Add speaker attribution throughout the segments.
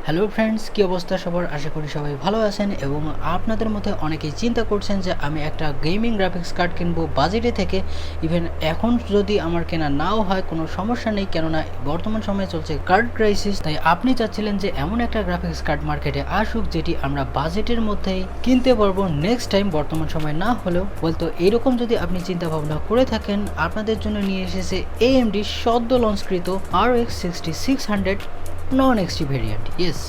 Speaker 1: Hello friends, কী অবস্থা সবার? আশা করি সবাই ভালো আছেন এবং আপনাদের মধ্যে অনেকেই চিন্তা করছেন যে আমি একটা গেমিং গ্রাফিক্স কার্ড কিনবো বাজেটে থেকে। ইভেন এখন যদি আমার কেনা নাও হয় কোনো সমস্যা নেই, কেননা বর্তমান সময়ে চলছে কার্ড ক্রাইসিস। তাই আপনি চাচ্ছিলেন যে এমন একটা গ্রাফিক্স কার্ড মার্কেটে আসুক যেটি আমরা বাজেটের মধ্যেই কিনতে পারবো নেক্সট টাইম, বর্তমান সময় না হলেও। বলতো এইরকম যদি আপনি চিন্তা ভাবনা করে থাকেন, আপনাদের জন্য নিয়ে এসেছে AMD সদ্য লঞ্চকৃত RX 6600 নন এক্সটি ভেরিয়েন্ট। ইয়েস,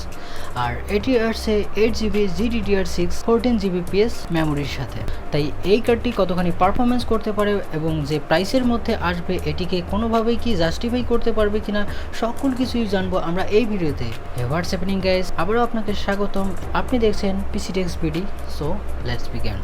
Speaker 1: আর এটি আসছে 8GB GDDR6 14GBps মেমোরির সাথে। তাই এই কার্ডটি কতখানি পারফরমেন্স করতে পারে এবং যে প্রাইসের মধ্যে আসবে এটিকে কোনোভাবেই কি জাস্টিফাই করতে পারবে কিনা, সকল কিছুই জানবো আমরা এই ভিডিওতে। হোয়াটস হ্যাপেনিং গাইস, আবারও আপনাকে স্বাগতম। আপনি দেখছেন PC Techs BD। So let's begin.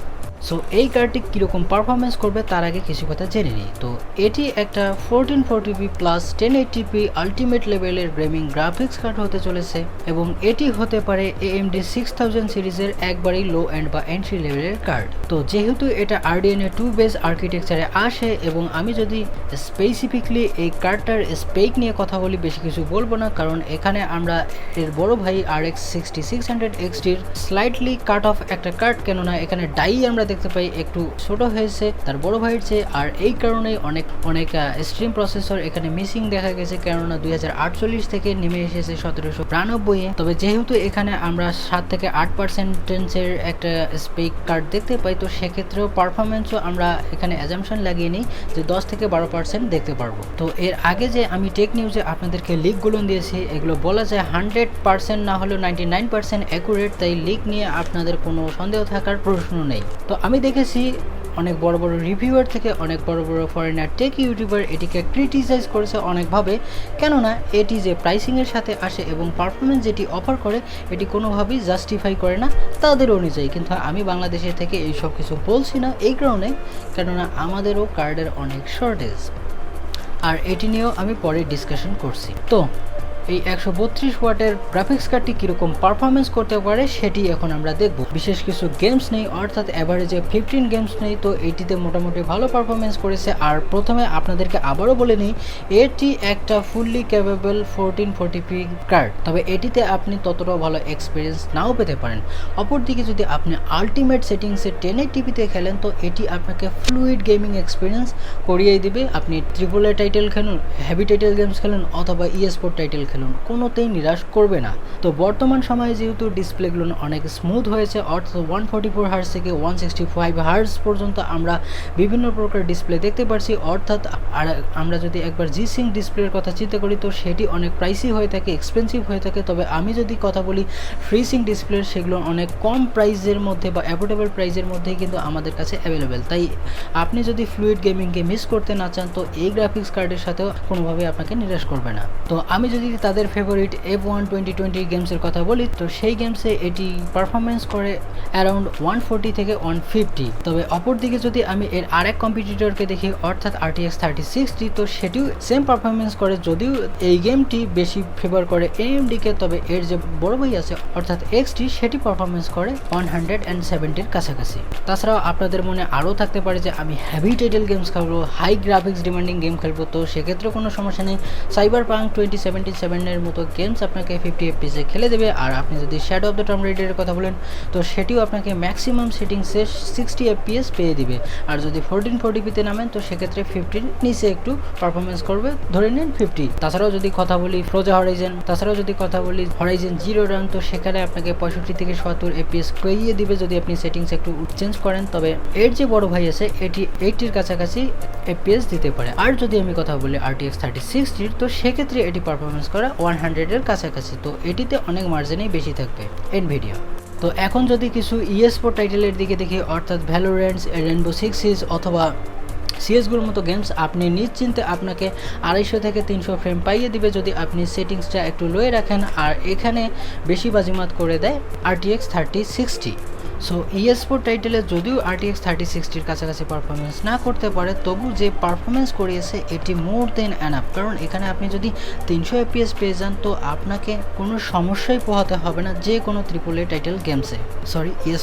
Speaker 1: So এই কার্ডটি কীরকম পারফরমেন্স করবে তার আগে কিছু কথা জেনে নিই। তো এটি একটা 1440p প্লাস 1080p আলটিমেট লেভেলের গেমিং গ্রাফিক্স কার্ড হতে চলেছে এবং এটি হতে পারে AMD 6000 সিরিজের একবারেই লো এন্ড বা এন্ট্রি লেভেলের কার্ড। তো যেহেতু এটা RDNA 2 বেস আর্কিটেকচারে আসে এবং আমি যদি স্পেসিফিকলি এই কার্ডটার স্পেক নিয়ে কথা বলি, বেশি কিছু বলবো না, কারণ এখানে আমরা এর বড় ভাই RX 6600 XTর স্লাইটলি কাট অফ একটা কার্ড, কেননা এখানে ডাই আমরা দেখতে পাই একটু ছোট হয়েছে তার বড় ভাইয়ের চেয়ে। আর এই কারণেই অনেক স্ট্রিম প্রসেসর এখানে মিসিং দেখা গেছে, কেননা 2048 থেকে নেমে এসেছে 1792-এ। তবে যেহেতু এখানে আমরা 7 থেকে 8% একটা স্পেক কার্ড দেখতে পাই, তো সেক্ষেত্রেও পারফরমেন্সও আমরা এখানে অ্যাজাম্পশন লাগিয়ে নিই যে 10 থেকে 12% দেখতে পারবো। তো এর আগে যে আমি টেক নিউজে আপনাদেরকে লিকগুলো দিয়েছি, এগুলো বলা যায় 100% না হলেও 99% অ্যাকুরেট। তাই লিক নিয়ে আপনাদের কোনো সন্দেহ থাকার প্রশ্ন নেই। তো আমি দেখেছি অনেক বড় বড় রিভিউয়ার থেকে অনেক বড় বড় ফরেনার টেক ইউটিউবার এটিকে ক্রিটিসাইজ করেছে অনেকভাবে, কেননা এটি যে প্রাইসিংয়ের সাথে আসে এবং পারফরমেন্স যেটি অফার করে এটি কোনোভাবেই জাস্টিফাই করে না তাদের অনুযায়ী। কিন্তু আমি বাংলাদেশের থেকে এই সব কিছু বলছি না এই কারণে, কেননা আমাদেরও কার্ডের অনেক শর্টেজ, আর এটি নিয়েও আমি পরে ডিসকাশন করছি। তো এই 132 ওয়াটের গ্রাফিক্স কার্ডটি কীরকম পারফরমেন্স করতে পারে সেটি এখন আমরা দেখব। বিশেষ কিছু গেমস নেই, অর্থাৎ অ্যাভারেজে 15 গেমস নেই, তো এইটিতে মোটামুটি ভালো পারফরমেন্স করেছে। আর প্রথমে আপনাদেরকে আবারও বলে নিই, এটি একটা ফুললি ক্যাপেবল 1440p কার্ড, তবে এটিতে আপনি ততটাও ভালো এক্সপিরিয়েন্স নাও পেতে পারেন। অপরদিকে যদি আপনি আলটিমেট সেটিংসে 1080pতে খেলেন, তো এটি আপনাকে ফ্লুইড গেমিং এক্সপিরিয়েন্স করিয়ে দিবে। আপনি AAA টাইটেল খেলুন, হেভি টাইটেল গেমস খেলুন অথবা স্পোর্ট টাইটেল খেলুন, কোনোতেই নিরাশ করবে না। তো বর্তমান সময়ে যেহেতু ডিসপ্লেগুলো অনেক স্মুথ হয়েছে, অর্থাৎ 144 হার্জ থেকে 165 হার্জ পর্যন্ত আমরা বিভিন্ন প্রকার ডিসপ্লে দেখতে পাচ্ছি। অর্থাৎ আর আমরা যদি একবার G-Sync ডিসপ্লের কথা চিন্তা করি, তো সেটি অনেক প্রাইসি হয়ে থাকে, এক্সপেন্সিভ হয়ে থাকে। তবে আমি যদি কথা বলি FreeSync ডিসপ্লের, সেগুলো অনেক কম প্রাইসের মধ্যে বা অ্যাফোর্ডেবল প্রাইসের মধ্যেই কিন্তু আমাদের কাছে অ্যাভেলেবেল। তাই আপনি যদি ফ্লুইড গেমিংকে মিস করতে না চান, তো এই গ্রাফিক্স কার্ডের সাথেও কোনোভাবে আপনাকে নিরাশ করবে না। তো আমি যদি তাদের ফেভারিট F1 2020 গেমসের কথা বলি, তো সেই গেমসে এটি পারফরমেন্স করে অ্যারাউন্ড 140 থেকে 150। তবে অপরদিকে যদি আমি এর আরেক কম্পিটিটরকে দেখি, অর্থাৎ RTX 3060, তো সেটিও সেম পারফরমেন্স করে, যদিও এই গেমটি বেশি ফেভার করে AMD-কে। তবে এর যে বড় ভাই আছে অর্থাৎ XT, সেটি পারফরমেন্স করে 170-এর কাছাকাছি। তাছাড়াও আপনাদের মনে আরও থাকতে পারে যে আমি হেভি টাইটেল গেমস খেলবো, হাই গ্রাফিক্স ডিমান্ডিং গেম খেলবো, তো সেক্ষেত্রে কোনো সমস্যা নেই। Cyberpunk 2077-এর মতো গেমস আপনাকে 50 FPS খেলে দেবে। আর আপনি যদি শ্যাডো অফ দ্য টম রেইডারের কথা বলেন, তো সেটিও আপনাকে ম্যাক্সিমাম সেটিংসে 60 FPS পেয়ে দিবে। আর যদি 1440pতে নামেন, তো সেক্ষেত্রে 50 নিচে একটু পারফরমেন্স করবে, ধরে নিন 50। তাছাড়াও যদি কথা বলি হরাইজেন জিরো ডান, তো সেখানে আপনাকে 65 থেকে 70 FPS পেয়ে দিবে যদি আপনি সেটিংস একটু চেঞ্জ করেন। তবে এর যে বড় ভাই আছে এটি 80-র কাছাকাছি FPS দিতে পারে। আর যদি আমি কথা বলি RTX 3060, তো সেক্ষেত্রে এটি পারফরমেন্স করে 100-এর কাছাকাছি। তো এটিতে অনেক মার্জিনেই বেশি থাকবে এনভিডিয়া। তো এখন যদি কিছু স্পোর্ট টাইটেলের দিকে দেখি, অর্থাৎ ভ্যালোরেন্ট, রেইনবো সিক্স সিজ অথবা CS:GOর মতো গেমস, আপনি নিশ্চিন্তে আপনাকে 250 থেকে 300 ফ্রেম পাইয়ে দিবে যদি আপনি সেটিংসটা একটু লোয়ে রাখেন। আর এখানে বেশি বাজিমাত করে দেয় RTX 3060। সো স্পোর্ট টাইটেলে যদিও RTX 3060 কাছাকাছি পারফরমেন্স না করতে পারে, তবু যে পারফরমেন্স করিয়েছে এটি মোর দেন অ্যানাফ। কারণ এখানে আপনি যদি 300 FPS পেয়ে যান তো আপনাকে কোনো সমস্যাই পোহাতে হবে না যে কোনো AAA টাইটেল গেমসে,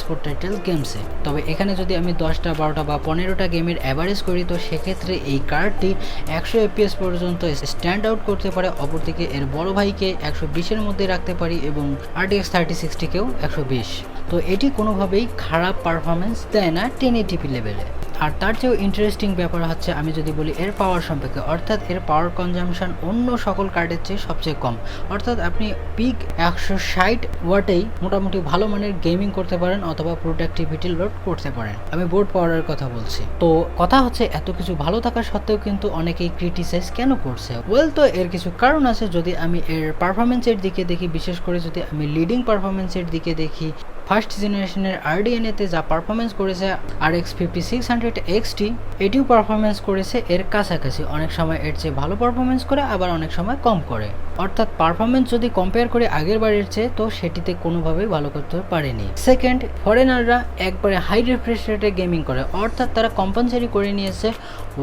Speaker 1: স্পোর্ট টাইটেল গেমসে। তবে এখানে যদি আমি 10টা 12টা বা 15টা গেমের অ্যাভারেজ করি তো সেক্ষেত্রে এই কার্ডটি 100 FPS পর্যন্ত স্ট্যান্ড আউট করতে পারে। অপরদিকে এর বড় ভাইকে 120-এর মধ্যে রাখতে পারি এবং RTX 3060-কেও 120। তো এটি কোনোভাবেই খারাপ পারফরমেন্স দেয় না 1080p লেভেলে। আর তার চেয়েও ইন্টারেস্টিং ব্যাপার হচ্ছে আমি যদি বলি এর পাওয়ার সম্পর্কে, অর্থাৎ এর পাওয়ার কনজাম্পশন অন্য সকল কার্ডের চেয়ে সবচেয়ে কম। অর্থাৎ আপনি পিক 160 ওয়াটেই মোটামুটি ভালো মানের গেমিং করতে পারেন অথবা প্রোডাক্টিভিটি লোড করতে পারেন। আমি বোর্ড পাওয়ারের কথা বলছি। তো কথা হচ্ছে এত কিছু ভালো থাকা সত্ত্বেও কিন্তু অনেকেই ক্রিটিসাইজ কেন করছে? তো এর কিছু কারণ আছে। যদি আমি এর পারফরমেন্সের দিকে দেখি, বিশেষ করে যদি আমি লিডিং পারফরমেন্সের দিকে দেখি, ফার্স্ট জেনারেশনের RDNA-তে যা পারফরমেন্স করেছে RX 5600 XT, এটিও পারফরমেন্স করেছে এর কাছাকাছি। অনেক সময় এর চেয়ে ভালো পারফরমেন্স করে, আবার অনেক সময় কম করে। অর্থাৎ পারফরমেন্স যদি কম্পেয়ার করে আগের বারের চেয়ে, তো সেটিতে কোনোভাবেই ভালো করতে পারেনি। সেকেন্ড, ফরেনাররা একবারে হাই রিফ্রেশ রেটে গেমিং করে, অর্থাৎ তারা কম্পালসারি করে নিয়েছে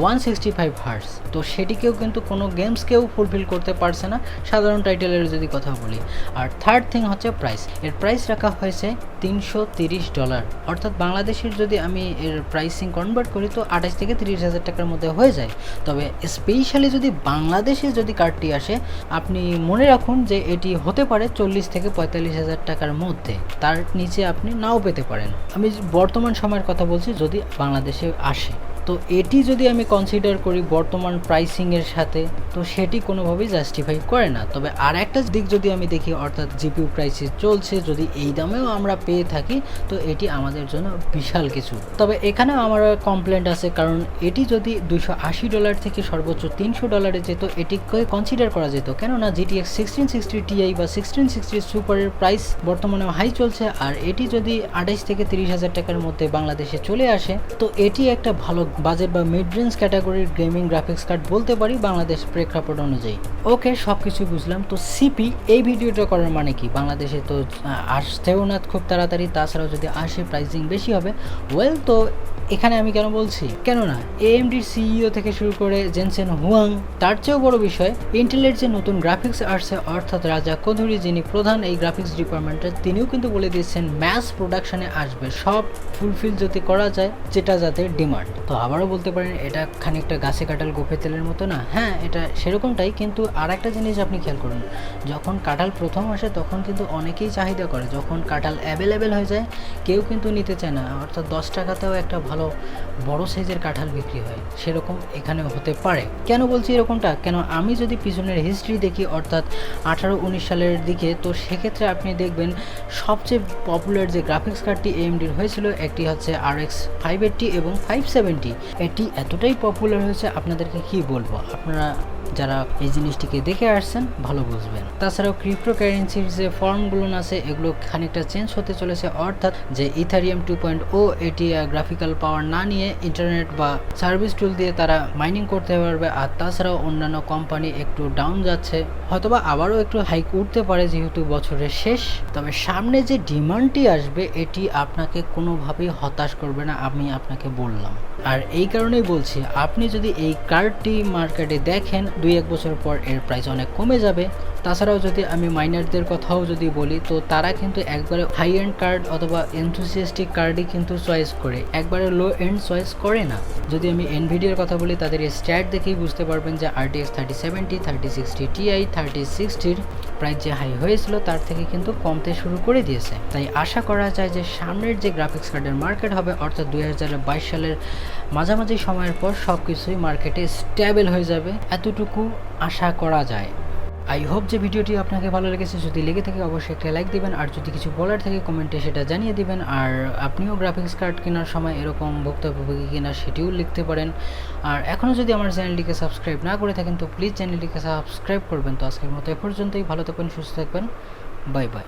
Speaker 1: 165 Hz। তো সেটিকেও কিন্তু কোনো গেমসকেও ফুলফিল করতে পারছে না, সাধারণ টাইটেলের যদি কথা বলি। আর থার্ড থিং হচ্ছে প্রাইস। এর প্রাইস রাখা হয়েছে $330। অর্থাৎ বাংলাদেশের যদি আমি এর প্রাইসিং কনভার্ট করি তো 28 থেকে 30,000 টাকার মধ্যে হয়ে যায়। তবে স্পেশালি যদি বাংলাদেশে যদি কার্ডটি আসে, আপনি মনে রাখুন যে এটি হতে পারে 40 থেকে 45,000 টাকার মধ্যে, তার নিচে আপনি নাও পেতে পারেন। আমি বর্তমান সময়ের কথা বলছি যদি বাংলাদেশে আসে। তো এটি যদি আমি কনসিডার করি বর্তমান প্রাইসিংয়ের সাথে, তো সেটি কোনোভাবেই জাস্টিফাই করে না। তবে আর একটা দিক যদি আমি দেখি, অর্থাৎ GPU প্রাইসিস চলছে, যদি এই দামেও আমরা পেয়ে থাকি তো এটি আমাদের জন্য বিশাল কিছু। তবে এখানেও আমার কমপ্লেন্ট আছে, কারণ এটি যদি $280 থেকে সর্বোচ্চ $300 যেত, এটিকে কনসিডার করা যেত। কেননা GTX 1660 Ti বা 1660 সুপারের প্রাইস বর্তমানে হাই চলছে, আর এটি যদি 28 থেকে 30,000 টাকার মধ্যে বাংলাদেশে চলে আসে তো এটি একটা ভালো বাজেট বা মিড রেঞ্জ ক্যাটাগরির গেমিং গ্রাফিক্স কার্ড বলতে পারি বাংলাদেশ প্রেক্ষাপট অনুযায়ী। ওকে, সব কিছু বুঝলাম। তো সিপি এই ভিডিওটা করার মানে কি? বাংলাদেশে তো আসতেও না খুব তাড়াতাড়ি, তাছাড়াও যদি আসে প্রাইসিং বেশি হবে। তো এখানে আমি কেন বলছি, কেননা AMDর CEO থেকে শুরু করে জেনসেন হুয়াং, তার চেয়েও বড় বিষয় ইন্টেলের যে নতুন গ্রাফিক্স আসছে, অর্থাৎ রাজা কধুরি যিনি প্রধান এই গ্রাফিক্স ডিপার্টমেন্টের, তিনিও কিন্তু বলে দিয়েছেন ম্যাস প্রোডাকশনে আসবে, সব ফুলফিল যদি করা যায় যেটা যাদের ডিমান্ড। তো আবারও বলতে পারেন এটা খানিকটা গাছে কাঁঠাল গোফে তেলের মতো না? হ্যাঁ, এটা সেরকমটাই। কিন্তু আর একটা জিনিস আপনি খেয়াল করুন, যখন কাঁঠাল প্রথম আসে তখন কিন্তু অনেকেই চাহিদা করে, যখন কাঁঠাল অ্যাভেলেবেল হয়ে যায় কেউ কিন্তু নিতে চায় না। অর্থাৎ 10 টাকাতেও একটা ভালো বড় সাইজের কাঁঠাল বিক্রি হয়, সেরকম এখানেও হতে পারে। কেন বলছি এরকমটা? কেন আমি যদি পিছনের হিস্ট্রি দেখি, অর্থাৎ 18-19 সালের দিকে, তো সেক্ষেত্রে আপনি দেখবেন সবচেয়ে পপুলার যে গ্রাফিক্স কার্ডটি AMDর হয়েছিল একটি হচ্ছে RX 580 এবং 570। এটি এতটাই পপুলার হয়েছে আপনাদেরকে কি বলবো, আপনারা যারা এই জিনিসটিকে দেখে আসছেন ভালো বুঝবেন। তাছাড়াও ক্রিপ্টোকারেন্সির যে ফর্মগুলো আছে এগুলো খানিকটা চেঞ্জ হতে চলেছে, অর্থাৎ যে ইথারিয়াম 2.0 এটি গ্রাফিক্যাল পাওয়ার না নিয়ে ইন্টারনেট বা সার্ভিস টুল দিয়ে তারা মাইনিং করতে পারবে। আর তাছাড়াও অন্যান্য কোম্পানি একটু ডাউন যাচ্ছে, হয়তোবা আবারও একটু হাইক উঠতে পারে যেহেতু বছরের শেষ। তবে সামনে যে ডিমান্ডটি আসবে এটি আপনাকে কোনোভাবেই হতাশ করবে না, আমি আপনাকে বললাম। আর এই কারণেই বলছি, আপনি যদি এই কার্ডটি মার্কেটে দেখেন 2-1 বছর পর এর প্রাইস অনেক কমে যাবে। তাছাড়াও যদি আমি মাইনারদের কথাও যদি বলি, তো তারা কিন্তু একবারে হাই এন্ড কার্ড অথবা এনথুসিয়াস্টিক কার্ডই কিন্তু চয়েস করে, একবারে লো এন্ড চয়েস করে না। যদি আমি এনভিডিয়ার কথা বলি, তাদের স্ট্যাট দেখেই বুঝতে পারবেন যে RTX 3070, 3060 Ti, 3060-র প্রাইস যে হাই হয়েছিল তার থেকে কিন্তু কমতে শুরু করে দিয়েছে। তাই আশা করা যায় যে সামনের যে গ্রাফিক্স কার্ডের মার্কেট হবে, অর্থাৎ 2022 সালের মাঝামাঝি সময়ের পর সব কিছুই মার্কেটে স্টেবল হয়ে যাবে, এতটুকু আশা করা যায়। আই হোপ যে ভিডিওটি আপনাকে ভালো লেগেছে। যদি লেগে থাকে অবশ্যই একটা লাইক দিবেন, আর যদি কিছু বলার থাকে কমেন্টে সেটা জানিয়ে দিবেন। আর আপনিও গ্রাফিক্স কার্ড কেনার সময় এরকম ভুক্তভোগী কিনা সেটিও লিখতে পারেন। আর এখনও যদি আমার চ্যানেলটিকে সাবস্ক্রাইব না করে থাকেন তো প্লিজ চ্যানেলটিকে সাবস্ক্রাইব করবেন। তো আজকের মতো এ পর্যন্তই, ভালো থাকবেন, সুস্থ থাকবেন, বাই বাই।